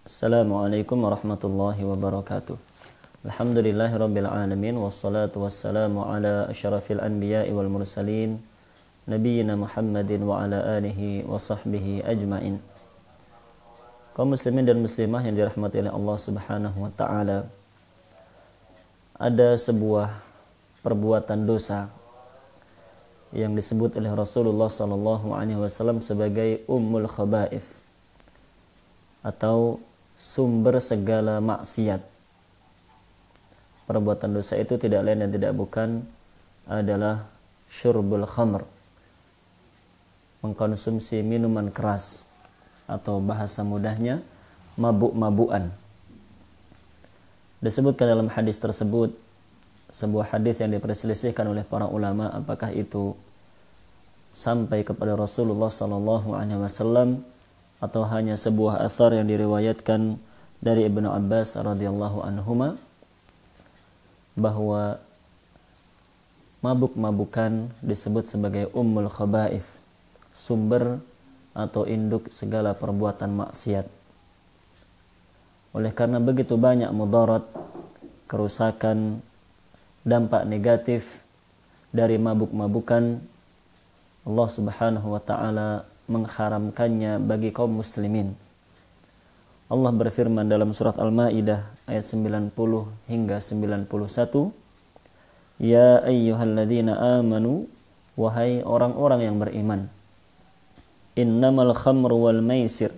Assalamualaikum warahmatullahi wabarakatuh. Alhamdulillahirabbil alamin wassalatu wassalamu ala asyrafil anbiya'i wal mursalin nabiyyina Muhammadin wa ala alihi wa sahbihi ajmain. Kaum muslimin dan muslimah yang dirahmati oleh Allah Subhanahu wa taala. Ada sebuah perbuatan dosa yang disebut oleh Rasulullah sallallahu alaihi wasallam sebagai ummul khaba'is atau sumber segala maksiat. Perbuatan dosa itu tidak lain dan tidak bukan adalah syurbul khamr, mengkonsumsi minuman keras, atau bahasa mudahnya mabuk-mabukan. Disebutkan dalam hadis tersebut, sebuah hadis yang diperselisihkan oleh para ulama apakah itu sampai kepada Rasulullah sallallahu alaihi wasallam atau hanya sebuah athar yang diriwayatkan dari Ibnu Abbas radhiyallahu anhuma, bahwa mabuk-mabukan disebut sebagai ummul khaba'is, sumber atau induk segala perbuatan maksiat. Oleh karena begitu banyak mudarat, kerusakan, dampak negatif dari mabuk-mabukan, Allah Subhanahu wa taala mengharamkannya bagi kaum muslimin. Allah berfirman dalam surat Al-Maidah ayat 90 hingga 91, Ya ayyuhalladzina amanu, wahai orang-orang yang beriman, innamal khamru wal maisir,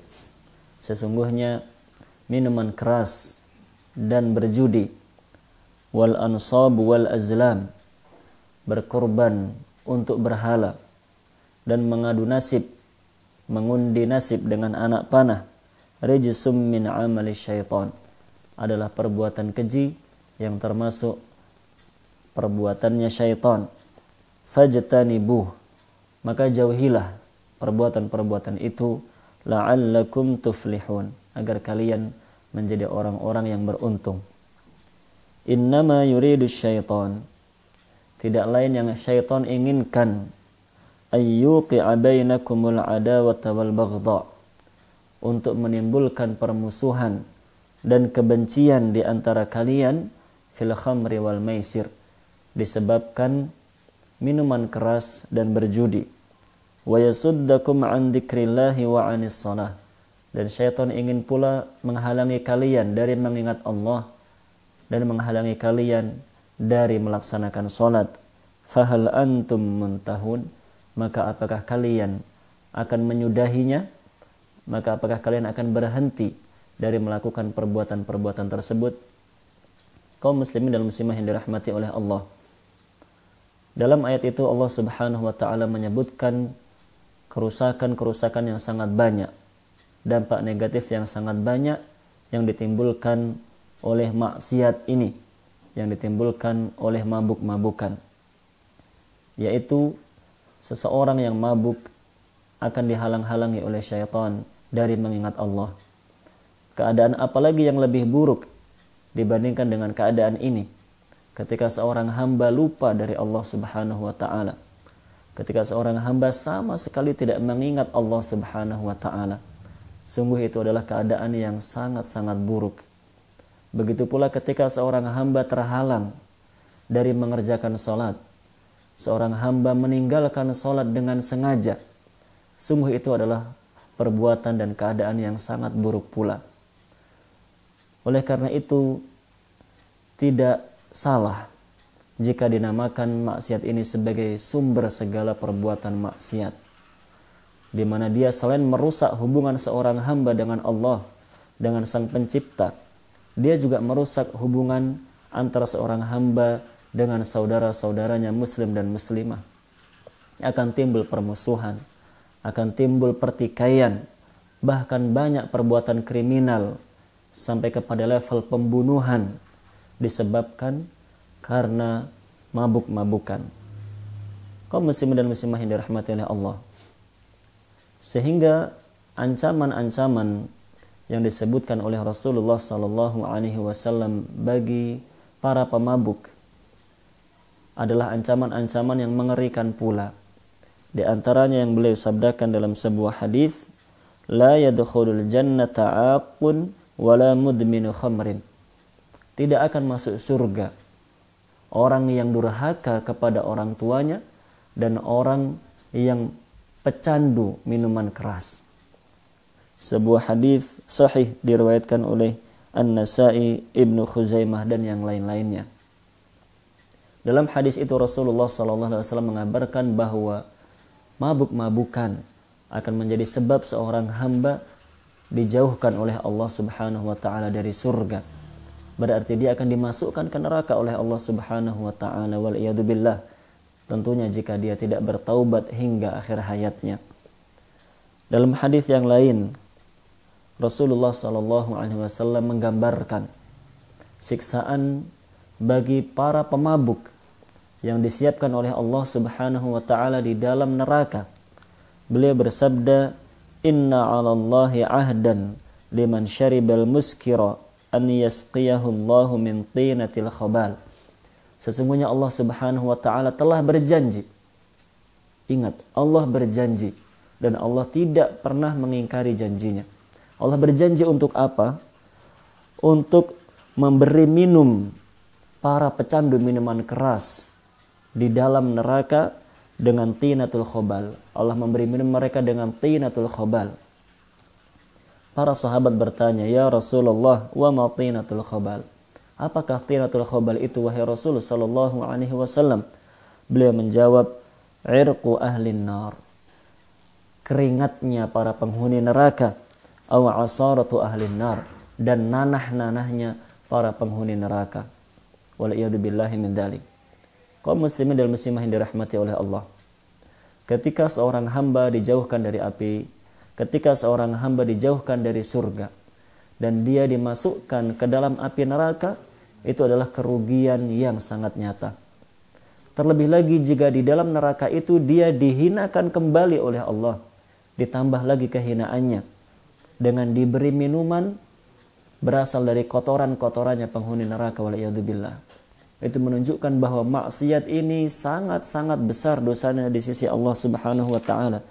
sesungguhnya minuman keras dan berjudi, wal ansab wal azlam, berkorban untuk berhala dan mengadu nasib, mengundi nasib dengan anak panah, rijsum min amali syaitan, adalah perbuatan keji yang termasuk perbuatannya syaitan. Fajtanibuh, maka jauhilah perbuatan-perbuatan itu, la'allakum tuflihun, agar kalian menjadi orang-orang yang beruntung. Innama yuridu syaitan, tidak lain yang syaitan inginkan, ayyuqi'a bainakumul adawata wal baghdha, untuk menimbulkan permusuhan dan kebencian di antara kalian, fil khamri wal maisir, disebabkan minuman keras dan berjudi, wa yasuddakum an dzikrillahi wa anis shalah, dan syaitan ingin pula menghalangi kalian dari mengingat Allah dan menghalangi kalian dari melaksanakan salat. Fahal antum muntahun, maka apakah kalian akan menyudahinya? Maka apakah kalian akan berhenti dari melakukan perbuatan-perbuatan tersebut? Kaum muslimin dan muslimah yang dirahmati oleh Allah, dalam ayat itu Allah Subhanahu wa taala menyebutkan kerusakan-kerusakan yang sangat banyak, dampak negatif yang sangat banyak yang ditimbulkan oleh maksiat ini, yang ditimbulkan oleh mabuk-mabukan, yaitu seseorang yang mabuk akan dihalang-halangi oleh syaitan dari mengingat Allah. Keadaan apalagi yang lebih buruk dibandingkan dengan keadaan ini, ketika seorang hamba lupa dari Allah Subhanahu wa taala, ketika seorang hamba sama sekali tidak mengingat Allah Subhanahu wa taala. Sungguh itu adalah keadaan yang sangat-sangat buruk. Begitu pula ketika seorang hamba terhalang dari mengerjakan salat, seorang hamba meninggalkan salat dengan sengaja, sungguh itu adalah perbuatan dan keadaan yang sangat buruk pula. Oleh karena itu, tidak salah jika dinamakan maksiat ini sebagai sumber segala perbuatan maksiat, di mana dia selain merusak hubungan seorang hamba dengan Allah, dengan Sang Pencipta, dia juga merusak hubungan antara seorang hamba dengan saudara-saudaranya muslim dan muslimah. Akan timbul permusuhan, akan timbul pertikaian, bahkan banyak perbuatan kriminal sampai kepada level pembunuhan disebabkan karena mabuk-mabukan. Kaum muslimin dan muslimah yang dirahmati oleh Allah, sehingga ancaman-ancaman yang disebutkan oleh Rasulullah sallallahu alaihi wasallam bagi para pemabuk adalah ancaman-ancaman yang mengerikan pula. Di antaranya yang beliau sabdakan dalam sebuah hadis, la yadkhulul jannata aqun wala mudminu khamrin. Tidak akan masuk surga orang yang durhaka kepada orang tuanya dan orang yang pecandu minuman keras. Sebuah hadis sahih diriwayatkan oleh An-Nasa'i, Ibnu Khuzaimah dan yang lain-lainnya. Dalam hadis itu Rasulullah SAW mengabarkan bahwa mabuk-mabukan akan menjadi sebab seorang hamba dijauhkan oleh Allah Subhanahu wa taala dari surga. Berarti dia akan dimasukkan ke neraka oleh Allah Subhanahu wa taala, wal iyadu billah. Tentunya jika dia tidak bertaubat hingga akhir hayatnya. Dalam hadis yang lain, Rasulullah sallallahu alaihi wasallam menggambarkan siksaan bagi para pemabuk yang disiapkan oleh Allah Subhanahu wa taala di dalam neraka. Beliau bersabda, "Inna 'alallahi 'ahdan liman syaribal muskira an yasqiyahu Allahu min tinatil khabal." Sesungguhnya Allah Subhanahu wa taala telah berjanji. Ingat, Allah berjanji dan Allah tidak pernah mengingkari janjinya. Allah berjanji untuk apa? Untuk memberi minum para pecandu minuman keras di dalam neraka dengan tinatul khabal. Allah memberi minum mereka dengan tinatul khabal. Para sahabat bertanya, "Ya Rasulullah, wa ma tinatul khabal?" Apakah tinatul khabal itu wahai Rasul sallallahu alaihi wasallam? Beliau menjawab, "Irqu ahlin nar." Keringatnya para penghuni neraka, aw asaratu ahlin nar, dan nanah-nanahnya para penghuni neraka. Wal iyadu billahi min dzalik. Kaum muslimin dan muslimah yang dirahmati oleh Allah. Ketika seorang hamba dijauhkan dari api, ketika seorang hamba dijauhkan dari surga, dan dia dimasukkan ke dalam api neraka, itu adalah kerugian yang sangat nyata. Terlebih lagi jika di dalam neraka itu dia dihinakan kembali oleh Allah, ditambah lagi kehinaannya dengan diberi minuman berasal dari kotoran-kotorannya penghuni neraka, waliyadzubillah. Itu menunjukkan bahwa maksiat ini sangat-sangat besar dosanya di sisi Allah Subhanahu wa taala,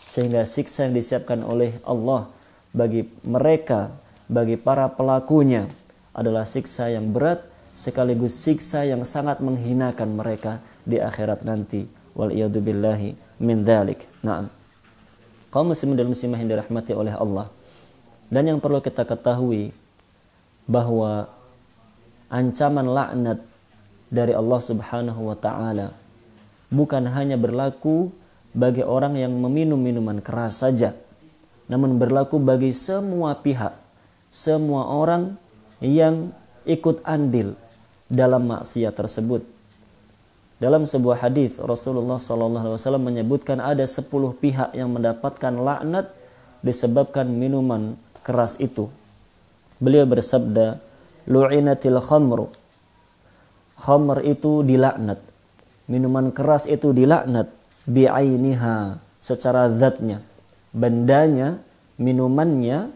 sehingga siksa yang disiapkan oleh Allah bagi mereka, bagi para pelakunya adalah siksa yang berat sekaligus siksa yang sangat menghinakan mereka di akhirat nanti. Wal iyadu billahi min dzalik. Naam. Kaum muslimin dan muslimah yang dirahmati oleh Allah. Dan yang perlu kita ketahui bahwa ancaman laknat dari Allah Subhanahu wa taala bukan hanya berlaku bagi orang yang meminum minuman keras saja, namun berlaku bagi semua pihak, semua orang yang ikut andil dalam maksiat tersebut. Dalam sebuah hadis Rasulullah SAW menyebutkan ada 10 pihak yang mendapatkan laknat disebabkan minuman keras itu. Beliau bersabda, "Lu'inatil khamru." Khamr itu dilaknat, minuman keras itu dilaknat, bi'ainiha, secara zatnya, bendanya, minumannya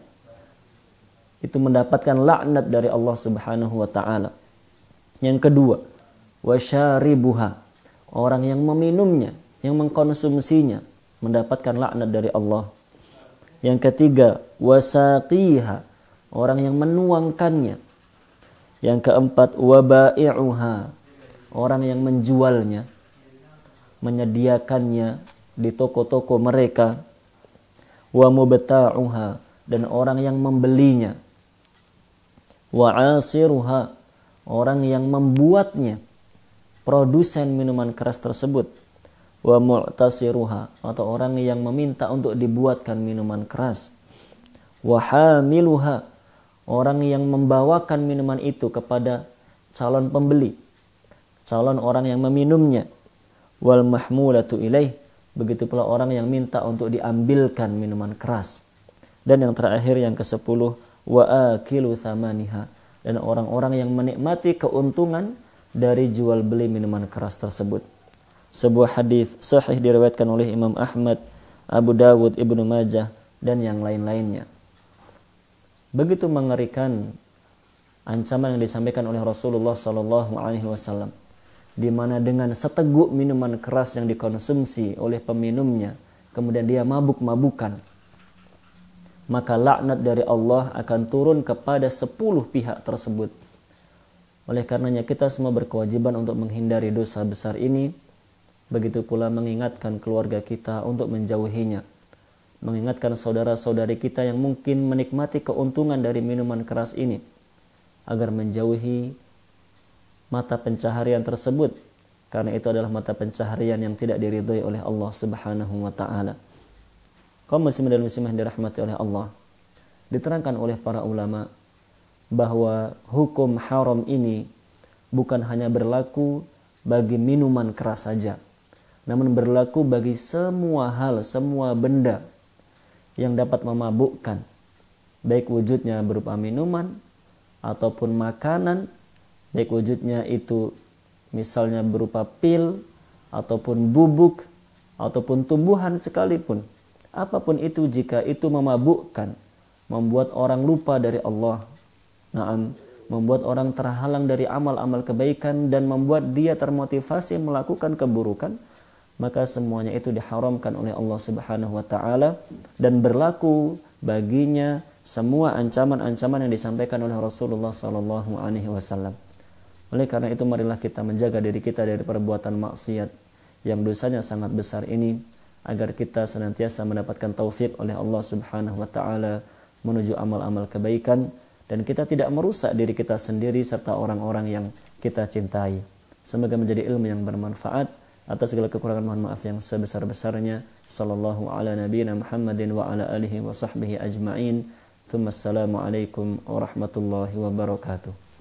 itu mendapatkan laknat dari Allah Subhanahu wa taala. Yang kedua, wasyaribuha, orang yang meminumnya, yang mengkonsumsinya mendapatkan laknat dari Allah. Yang ketiga, wasaqiha, orang yang menuangkannya. Yang keempat, wabai'uha, orang yang menjualnya, menyediakannya di toko-toko mereka. Wa mubta'uha, dan orang yang membelinya. Wa asiruha, orang yang membuatnya, produsen minuman keras tersebut. Wa mu'tasiruha, atau orang yang meminta untuk dibuatkan minuman keras. Wa hamiluha, orang yang membawakan minuman itu kepada calon pembeli, calon orang yang meminumnya. Wal mahmulatu ilaih, begitu pula orang yang minta untuk diambilkan minuman keras. Dan yang terakhir, yang ke-10, wa akilu thamaniha, dan orang-orang yang menikmati keuntungan dari jual beli minuman keras tersebut. Sebuah hadis sahih diriwayatkan oleh Imam Ahmad, Abu Dawud, Ibnu Majah dan yang lain-lainnya. Begitu mengerikan ancaman yang disampaikan oleh Rasulullah SAW, di mana dengan seteguk minuman keras yang dikonsumsi oleh peminumnya, kemudian dia mabuk-mabukan, maka laknat dari Allah akan turun kepada 10 pihak tersebut. Oleh karenanya kita semua berkewajiban untuk menghindari dosa besar ini. Begitu pula mengingatkan keluarga kita untuk menjauhinya. Mengingatkan saudara-saudari kita yang mungkin menikmati keuntungan dari minuman keras ini, agar menjauhi mata pencaharian tersebut, karena itu adalah mata pencaharian yang tidak diridhai oleh Allah Subhanahu wa taala. Kaum muslimin dan muslimah dirahmati oleh Allah, diterangkan oleh para ulama bahwa hukum haram ini bukan hanya berlaku bagi minuman keras saja, namun berlaku bagi semua hal, semua benda yang dapat memabukkan, baik wujudnya berupa minuman ataupun makanan, baik wujudnya itu misalnya berupa pil ataupun bubuk ataupun tumbuhan sekalipun. Apapun itu, jika itu memabukkan, membuat orang lupa dari Allah, membuat orang terhalang dari amal-amal kebaikan dan membuat dia termotivasi melakukan keburukan, maka semuanya itu diharamkan oleh Allah Subhanahu wa taala dan berlaku baginya semua ancaman-ancaman yang disampaikan oleh Rasulullah sallallahu alaihi wasallam. Oleh karena itu marilah kita menjaga diri kita dari perbuatan maksiat yang dosanya sangat besar ini, agar kita senantiasa mendapatkan taufik oleh Allah Subhanahu wa taala menuju amal-amal kebaikan dan kita tidak merusak diri kita sendiri serta orang-orang yang kita cintai. Semoga menjadi ilmu yang bermanfaat. Atas segala kekurangan mohon maaf yang sebesar-besarnya. Sallallahu ala nabiyina Muhammadin wa ala alihi wa sahbihi ajma'in. Thumma assalamu alaikum warahmatullahi wabarakatuh.